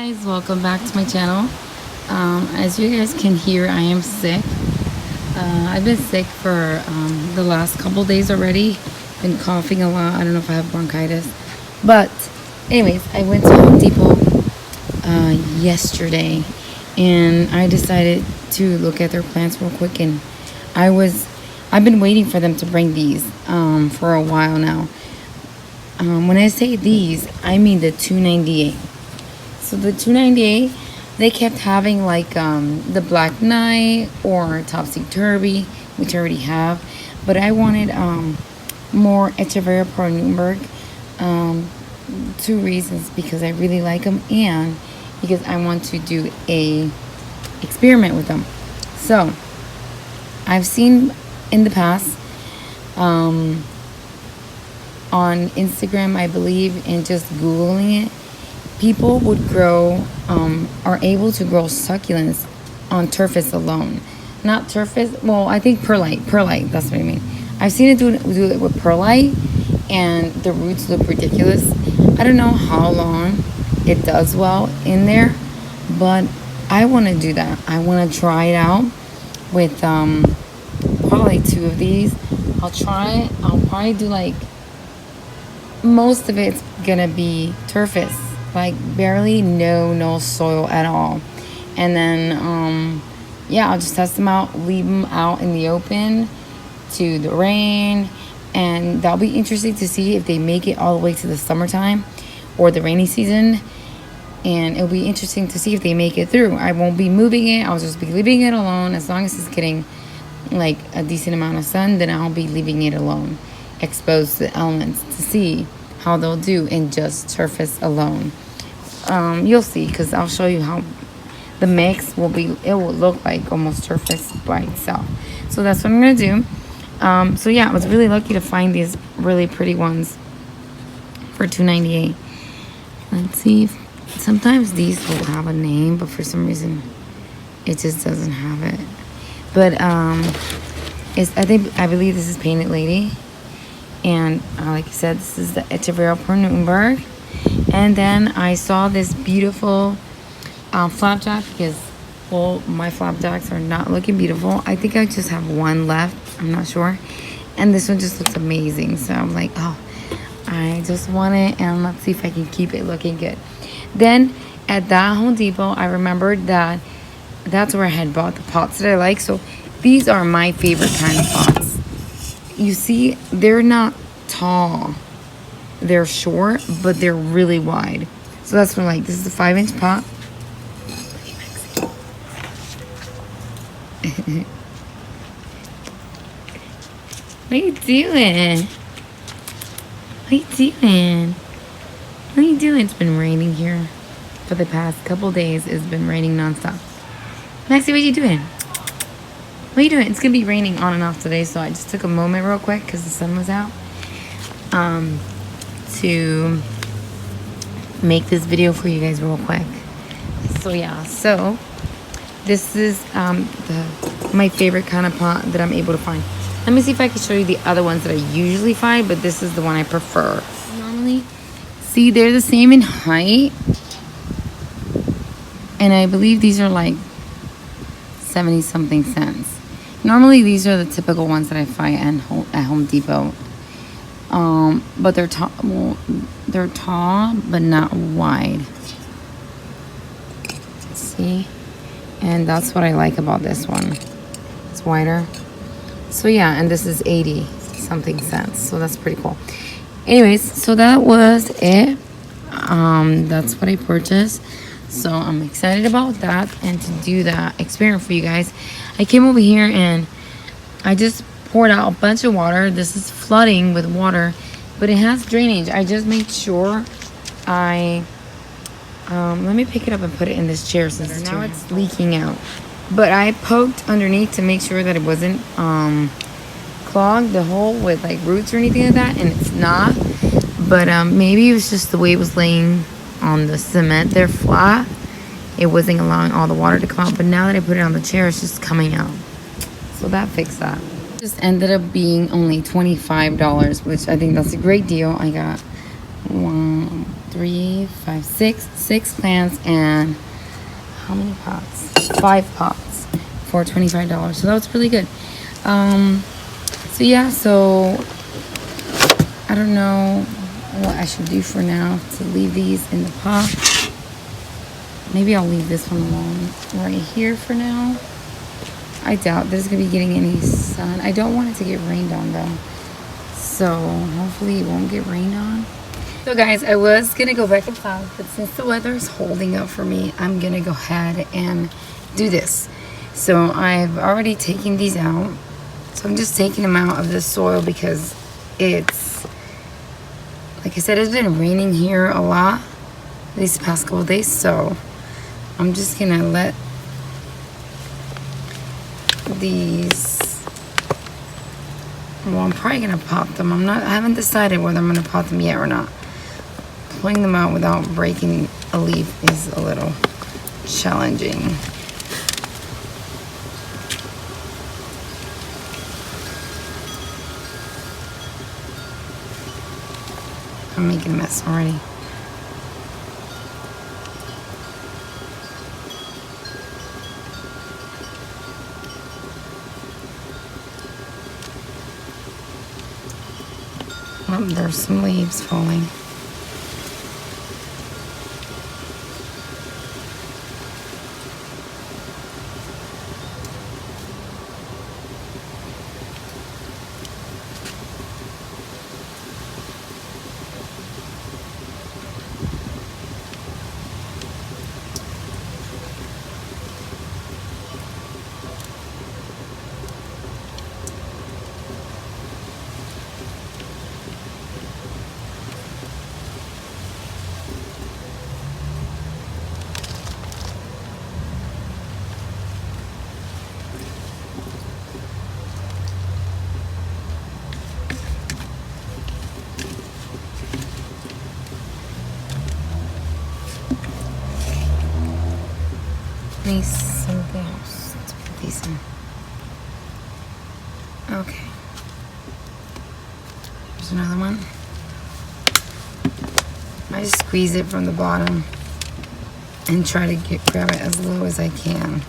Guys, welcome back to my channel. As you guys can hear, I am sick. I've been sick for the last couple days already. Been coughing a lot. I don't know if I have bronchitis, but anyways, I went to Home Depot yesterday and I decided to look at their plants real quick, and I've been waiting for them to bring these for a while now. When I say these, I mean the 298. So the 298, they kept having like the Black Knight or Topsy-Turvy, which I already have. But I wanted more Echeveria Pro Nuremberg. Two reasons: because I really like them, and because I want to do a experiment with them. So I've seen in the past on Instagram, I believe, and just Googling it, people would grow, are able to grow succulents on turfs alone. Not turfs, well, I think perlite, that's what I mean. I've seen it do it with perlite, and the roots look ridiculous. I don't know how long it does well in there, but I want to do that. I want to try it out with probably two of these. I'll try it. I'll probably do like, most of it's gonna be turfs, like barely no soil at all. And then yeah, I'll just test them out, leave them out in the open to the rain, and that'll be interesting to see if they make it all the way to the summertime or the rainy season. And it'll be interesting to see if they make it through. I won't be moving it. I'll just be leaving it alone. As long as it's getting like a decent amount of sun, then I'll be leaving it alone, exposed to the elements, to see how they'll do in just surface alone. You'll see, because I'll show you how the mix will be. It will look like almost surface by itself. So that's what I'm gonna do. So yeah, I was really lucky to find these really pretty ones for $2.98. Let's see if sometimes these will have a name, but for some reason it just doesn't have it. But I believe this is Painted Lady, and like I said, this is the Echeveria Pro Nuremberg. And then I saw this beautiful flapjack, because, well, my flapjacks are not looking beautiful. I think I just have one left, I'm not sure, and this one just looks amazing. So I'm like, oh, I just want it, and let's see if I can keep it looking good. Then at that Home Depot, I remembered that that's where I had bought the pots that I like. So these are my favorite kind of pots. You see, they're not tall, they're short, but they're really wide. So that's what I like. This is a 5-inch pot. What are you doing? What are you doing? What are you doing? It's been raining here for the past couple days. It's been raining nonstop. Maxie, what are you doing? What are you doing? It's gonna be raining on and off today, so I just took a moment real quick because the sun was out to make this video for you guys real quick. So yeah, so this is my favorite kind of pot that I'm able to find. Let me see if I can show you the other ones that I usually find, but this is the one I prefer. Normally, see, they're the same in height, and I believe these are like 70 something cents. Normally these are the typical ones that I find at Home Depot, but they're tall. Well, they're tall but not wide. See, and that's what I like about this one. It's wider. So yeah, and this is 80 something cents, so that's pretty cool. Anyways, so that was it. That's what I purchased. So I'm excited about that and to do that experiment for you guys. I came over here and I just poured out a bunch of water. This is flooding with water, but it has drainage. I just made sure let me pick it up and put it in this chair, since now it's leaking out. But I poked underneath to make sure that it wasn't clogged the hole with like roots or anything like that, and it's not. But maybe it was just the way it was laying on the cement there flat. It wasn't allowing all the water to come out, but now that I put it on the chair, it's just coming out. So that fixed that. Just ended up being only $25, which I think that's a great deal. I got 1, 3, 5, 6, 6 plants, and how many pots? 5 pots for $25. So that was really good. So yeah, so I don't know what I should do for now to leave these in the pot. Maybe I'll leave this one alone right here for now. I doubt this is gonna be getting any sun. I don't want it to get rained on though, so hopefully it won't get rained on. So guys, I was gonna go back inside, but since the weather is holding up for me, I'm gonna go ahead and do this. So I've already taken these out. So I'm just taking them out of the soil because it's, like I said, it's been raining here a lot these past couple days. So I'm just gonna let these, well, I'm probably gonna pop them. I haven't decided whether I'm gonna pop them yet or not. Pulling them out without breaking a leaf is a little challenging. I'm making a mess already. Oh, there's some leaves falling. Need something else to put these in. Okay. There's another one. I just squeeze it from the bottom and try to grab it as low as I can.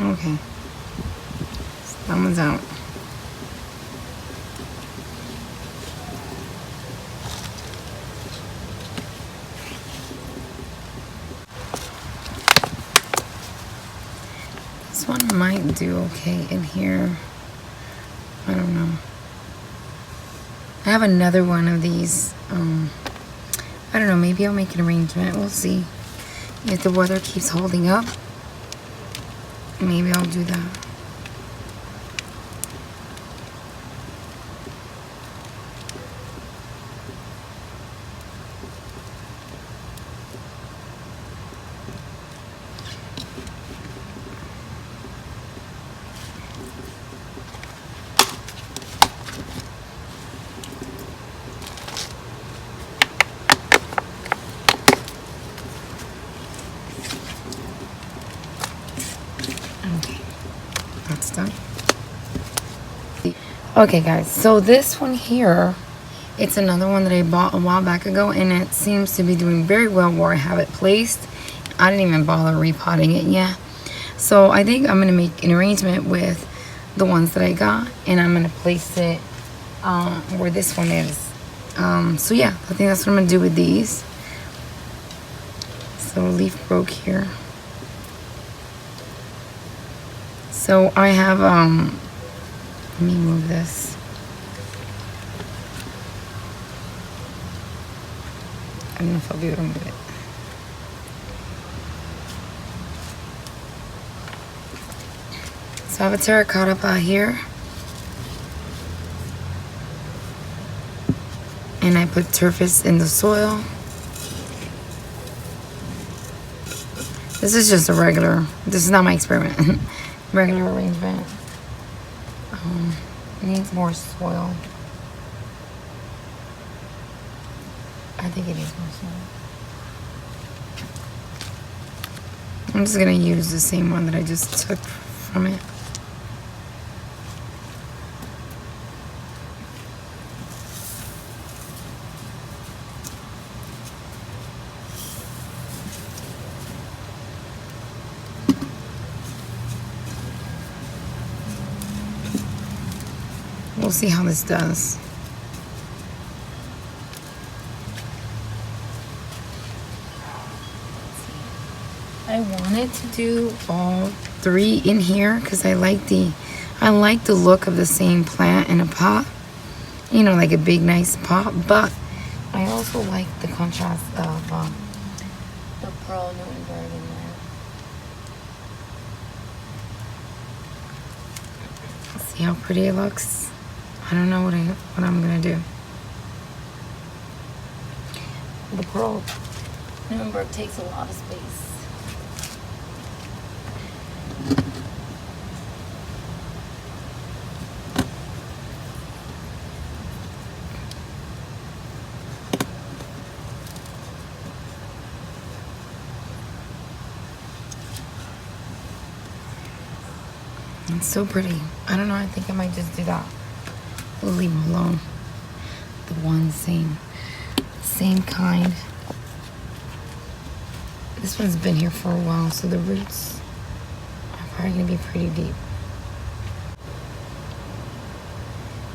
Okay, so that one's out. This one might do okay in here. I don't know. I have another one of these. I don't know, maybe I'll make an arrangement. We'll see. If the weather keeps holding up, maybe I'll do that. That's done. Okay guys, so this one here, it's another one that I bought a while back ago, and it seems to be doing very well where I have it placed. I didn't even bother repotting it yet. So I think I'm going to make an arrangement with the ones that I got, and I'm going to place it where this one is. So yeah, I think that's what I'm going to do with these. So a leaf broke here. So I have, let me move this. I don't know if I'll be able to move it. So I have a terracotta pot here. And I put turfus in the soil. This is just a regular, this is not my experiment. Regular arrangement. It needs more soil. I think it needs more soil. I'm just gonna use the same one that I just took from it. We'll see how this does. I wanted to do all 3 in here because I like the look of the same plant in a pot. You know, like a big nice pot, but I also like the contrast of the pearl Newtonberg in there. See how pretty it looks? I don't know what I'm gonna do. The pearl Newtonberg takes a lot of space. It's so pretty. I don't know, I think I might just do that. We'll leave them alone. The one same kind. This one's been here for a while, so the roots are probably gonna be pretty deep.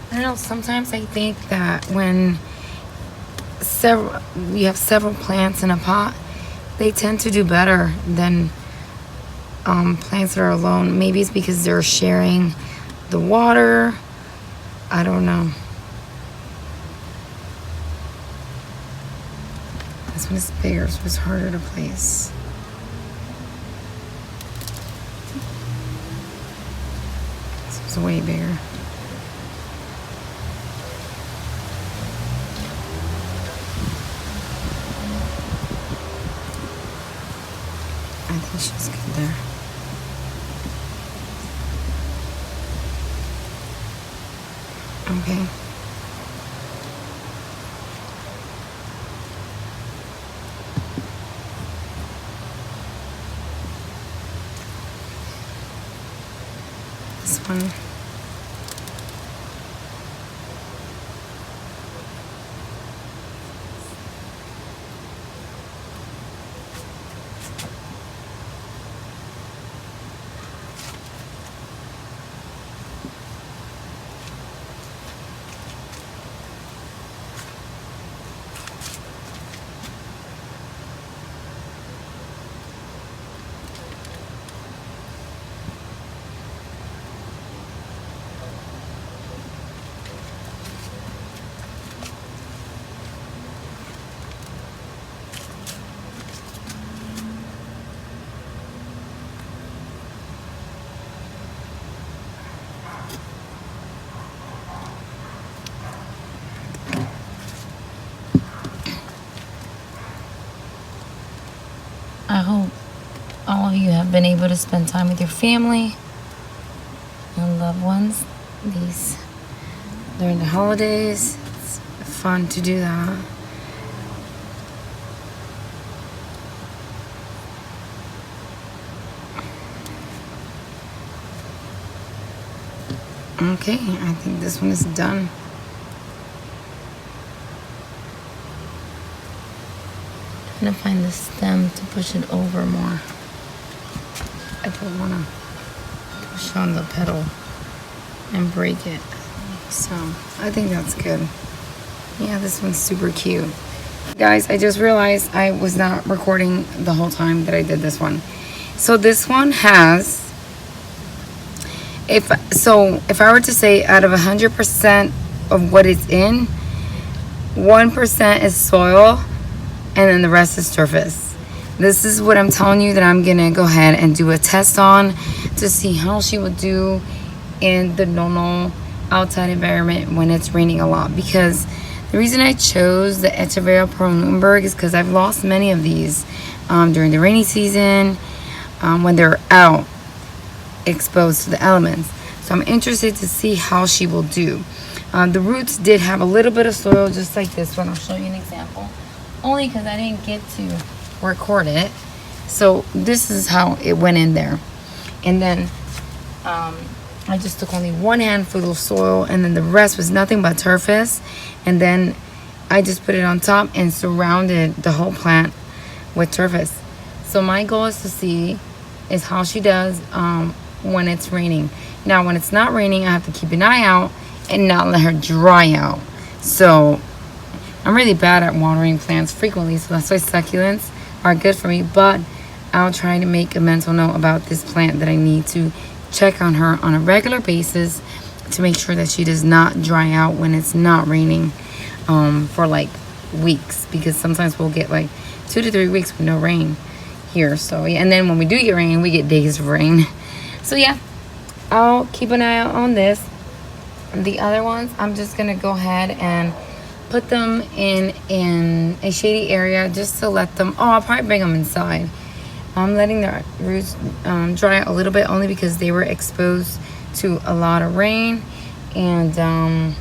I don't know, sometimes I think that when you have several plants in a pot, they tend to do better than plants that are alone. Maybe it's because they're sharing the water. I don't know. This one is bigger, so it's harder to place. This was way bigger. I think she's good there. Okay. This one. I hope all of you have been able to spend time with your family and loved ones during the holidays. It's fun to do that. Okay, I think this one is done. I'm gonna find the stem to push it over more. I don't wanna push on the petal and break it. So I think that's good. Yeah, this one's super cute. Guys, I just realized I was not recording the whole time that I did this one. So this one has, if I were to say out of 100% of what it's in, 1% is soil, and then the rest is surface. This is what I'm telling you that I'm gonna go ahead and do a test on to see how she would do in the normal outside environment when it's raining a lot. Because the reason I chose the Echeverria Pearl Newtonberg is because I've lost many of these during the rainy season. when they're out exposed to the elements. So I'm interested to see how she will do. The roots did have a little bit of soil, just like this one. I'll show you an example, only because I didn't get to record it. So this is how it went in there. And then I just took only one handful of soil, and then the rest was nothing but turfus. And then I just put it on top and surrounded the whole plant with turfus. So my goal is to see is how she does when it's raining. Now when it's not raining, I have to keep an eye out and not let her dry out. So I'm really bad at watering plants frequently, so that's why succulents are good for me. But I'll try to make a mental note about this plant that I need to check on her on a regular basis to make sure that she does not dry out when it's not raining for like weeks, because sometimes we'll get like 2 to 3 weeks with no rain here. So yeah, and then when we do get rain, we get days of rain. So yeah, I'll keep an eye out on this. The other ones, I'm just gonna go ahead and put them in a shady area just to let them, I'll probably bring them inside. I'm letting their roots dry out a little bit, only because they were exposed to a lot of rain. And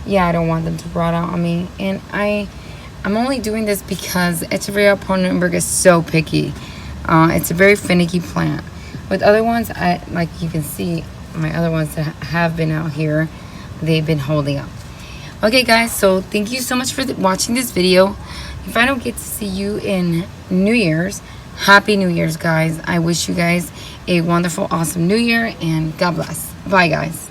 yeah, I don't want them to rot out on me. And I'm only doing this because Echeveria Pornenberg is so picky. It's a very finicky plant. With other ones, like you can see, my other ones that have been out here, they've been holding up. Okay guys, so thank you so much for watching this video. If I don't get to see you in New Year's, Happy New Year's, guys. I wish you guys a wonderful, awesome New Year, and God bless. Bye, guys.